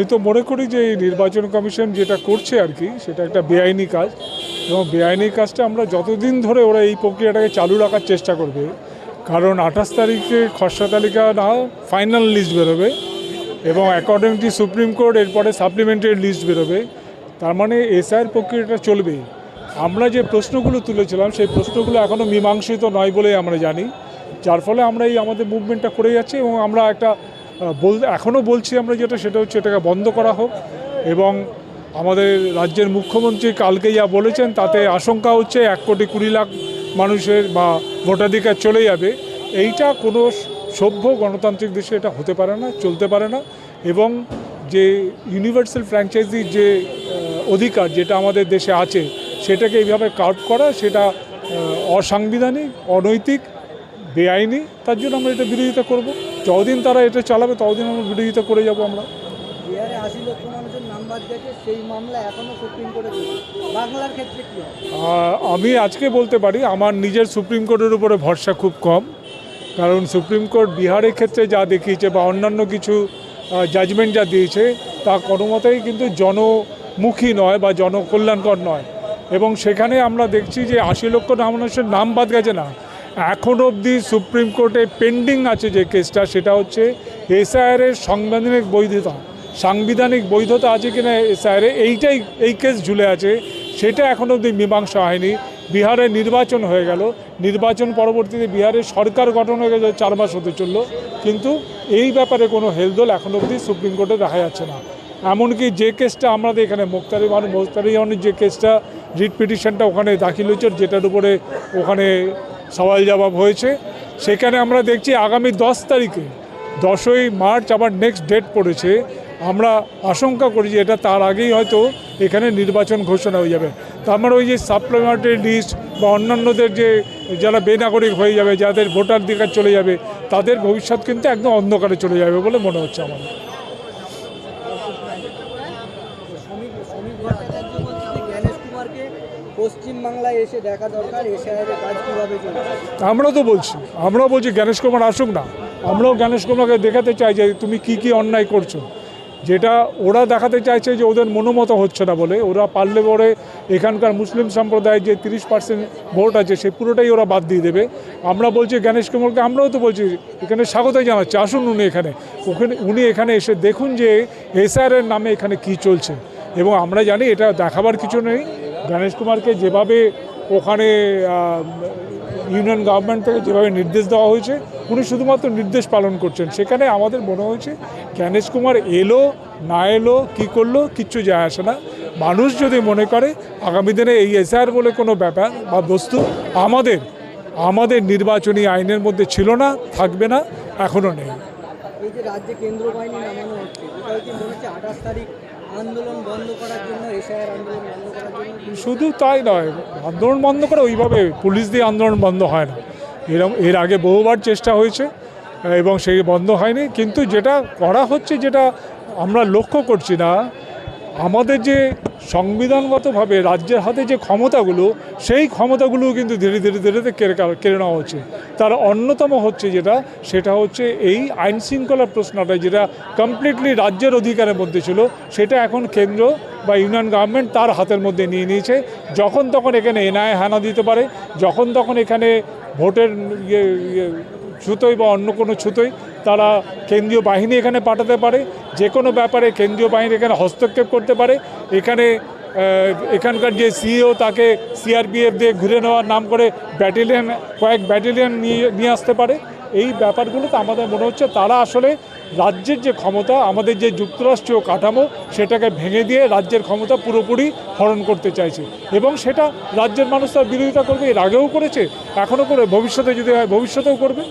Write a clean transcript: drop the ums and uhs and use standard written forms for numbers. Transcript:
আমি তো মনে করি যে এই নির্বাচন কমিশন যেটা করছে আর কি সেটা একটা বেআইনি কাজ, এবং বেআইনি কাজটা আমরা যতদিন ধরে ওরা এই প্রক্রিয়াটাকে চালু রাখার চেষ্টা করবে, কারণ 28 তারিখে খসড়া তালিকা না ফাইনাল লিস্ট বেরোবে এবং অ্যাকর্ডিং টু সুপ্রিম কোর্ট এরপরে সাপ্লিমেন্টারি লিস্ট বেরোবে, তার মানে এসআইয়ের প্রক্রিয়াটা চলবে। আমরা যে প্রশ্নগুলো তুলেছিলাম সেই প্রশ্নগুলো এখনও মীমাংসিত নয় বলেই আমরা জানি, যার ফলে আমরা এই আমাদের মুভমেন্টটা করে যাচ্ছি এবং আমরা একটা এখনও বলছি আমরা যেটা সেটা হচ্ছে এটাকে বন্ধ করা হোক। এবং আমাদের রাজ্যের মুখ্যমন্ত্রী কালকে যা বলেছেন তাতে আশঙ্কা হচ্ছে 1,20,00,000 মানুষের বা ভোটাধিকার চলে যাবে। এইটা কোনো সভ্য গণতান্ত্রিক দেশে এটা হতে পারে না, চলতে পারে না। এবং যে ইউনিভার্সাল ফ্র্যাঞ্চাইজির যে অধিকার যেটা আমাদের দেশে আছে সেটাকে এইভাবে কার্ভ করা সেটা অসাংবিধানিক, অনৈতিক, বেআইনি। তার জন্য আমরা এটা বিরোধিতা করব। যতদিন তারা এটা চালাবে ততদিন আমরা বিরোধিতা করে যাব। আমরা বিহারে 80 লক্ষ মানুষের নাম বাদ গেছে, সেই মামলা এখনো সুপ্রিম কোর্টে চলছে। বাংলার ক্ষেত্রে কি হবে? আমি আজকে বলতে পারি আমার নিজের সুপ্রিম কোর্টের উপরে ভরসা খুব কম, কারণ সুপ্রিম কোর্ট বিহারের ক্ষেত্রে যা দেখিয়েছে বা অন্যান্য কিছু জাজমেন্ট যা দিয়েছে তা কোনো মতেই কিন্তু জনমুখী নয় বা জনকল্যাণকর নয়। এবং সেখানে আমরা দেখছি যে 80 লক্ষ মানুষের নাম বাদ গেছে না, এখন অবধি সুপ্রিম কোর্টে পেন্ডিং আছে যে কেসটা সেটা হচ্ছে এসআইআরের সাংবিধানিক বৈধতা আছে কিনা এসআইআরে, এই কেস ঝুলে আছে, সেটা এখন অবধি মীমাংসা হয়নি। বিহারে নির্বাচন হয়ে গেল, নির্বাচন পরবর্তীতে বিহারের সরকার গঠন হয়ে গেছে, 4 মাস হতে চললো, কিন্তু এই ব্যাপারে কোনো হেলদোল এখন অবধি সুপ্রিম কোর্টে দেখা যাচ্ছে না। এমনকি যে কেসটা আমাদের এখানে মোস্তারিমানের যে কেসটা রিট পিটিশনটা ওখানে দাখিল হয়েছে, যেটার উপরে ওখানে সওয়াল জবাব হয়েছে, সেখানে আমরা দেখছি আগামী 10 তারিখে 10ই মার্চ আবার নেক্সট ডেট পড়েছে। আমরা আশঙ্কা করি যে এটা তার আগেই হয়তো এখানে নির্বাচন ঘোষণা হয়ে যাবে। তার মানে ওই যে সাপ্লিমেন্টারি লিস্ট বা অন্যান্যদের যে যারা বেনাগরিক হয়ে যাবে, যাদের ভোটাধিকার চলে যাবে, তাদের ভবিষ্যৎ কিন্তু একদম অন্ধকারে চলে যাবে বলে মনে হচ্ছে আমার। পশ্চিমবাংলায় এসে দেখা দরকার, এসআইআরের কাজ কীভাবে চলছে। আমরাও বলছি গণেশ কুমার আসুক না, আমরাও গণেশ কুমারকে দেখাতে চাই যে তুমি কি অন্যায় করছো, যেটা ওরা দেখাতে চাইছে যে ওদের মনোমত হচ্ছে না বলে। ওরা পারলে পরে এখানকার মুসলিম সম্প্রদায়ের যে 30% ভোট আছে সে পুরোটাই ওরা বাদ দিয়ে দেবে। আমরা বলছি গণেশ কুমারকে, আমরাও তো বলছি এখানে স্বাগতই জানাচ্ছি, আসুন উনি এখানে এসে দেখুন যে এসআইআরের নামে এখানে কি চলছে। এবং আমরা জানি এটা দেখাবার কিছু নেই। গণেশ কুমারকে যেভাবে ওখানে ইউনিয়ন গভর্নমেন্ট থেকে যেভাবে নির্দেশ দেওয়া হয়েছে, উনি শুধুমাত্র নির্দেশ পালন করছেন। সেখানে আমাদের মনে হয়েছে গণেশ কুমার এলো না এলো কী করলো কিচ্ছু যায় আসে না। মানুষ যদি মনে করে আগামী দিনে এই এসআইআর বলে কোনো ব্যাপার বা বস্তু আমাদের নির্বাচনী আইনের মধ্যে ছিল না, থাকবে না, এখনও নেই। এই যে রাজ্যে কেন্দ্র বাহিনী নামানো হচ্ছে, এটা কি মনে হচ্ছে 28 তারিখ আন্দোলন বন্ধ করার জন্য, এসআইআর আন্দোলন বন্ধ করার জন্য? শুধু তাই নয়, আন্দোলন বন্ধ করে ওইভাবে পুলিশ দিয়ে আন্দোলন বন্ধ হয় না। এর আগে বহুবার চেষ্টা হয়েছে এবং সেই বন্ধ হয়নি। কিন্তু যেটা করা হচ্ছে, যেটা আমরা লক্ষ্য করছি না, আমাদের যে সংবিধানগতভাবে রাজ্যের হাতে যে ক্ষমতাগুলো, সেই ক্ষমতাগুলো কিন্তু ধীরে ধীরে কেড়ে নেওয়া হচ্ছে। তার অন্যতম হচ্ছে সেটা হচ্ছে এই আইন শৃঙ্খলার প্রশ্নটা, যেটা কমপ্লিটলি রাজ্যের অধিকারের মধ্যে ছিল, সেটা এখন কেন্দ্র বা ইউনিয়ন গভর্নমেন্ট তার হাতের মধ্যে নিয়ে নিয়েছে। যখন তখন এখানে এনআইএ হানা দিতে পারে, যখন তখন এখানে ভোটের ছুতোই বা অন্য কোনো ছুতোই তারা কেন্দ্রীয় বাহিনী এখানে পাঠাতে পারে, যে কোনো ব্যাপারে কেন্দ্রীয় বাহিনী এখানে হস্তক্ষেপ করতে পারে। এখানকার যে সিইও তাকে সিআরপিএফ দিয়ে ঘুরে নেওয়ার নাম করে কয়েক ব্যাটালিয়ন নিয়ে আসতে পারে। এই ব্যাপারগুলোতে আমাদের মনে হচ্ছে তারা আসলে রাজ্যের যে ক্ষমতা, আমাদের যে যুক্তরাষ্ট্রীয় কাঠামো, সেটাকে ভেঙে দিয়ে রাজ্যের ক্ষমতা পুরোপুরি হরণ করতে চাইছে। এবং সেটা রাজ্যের মানুষ তার বিরোধিতা করবে, এর আগেও করেছে, এখনও করে, ভবিষ্যতে যদি হয় ভবিষ্যতেও করবে।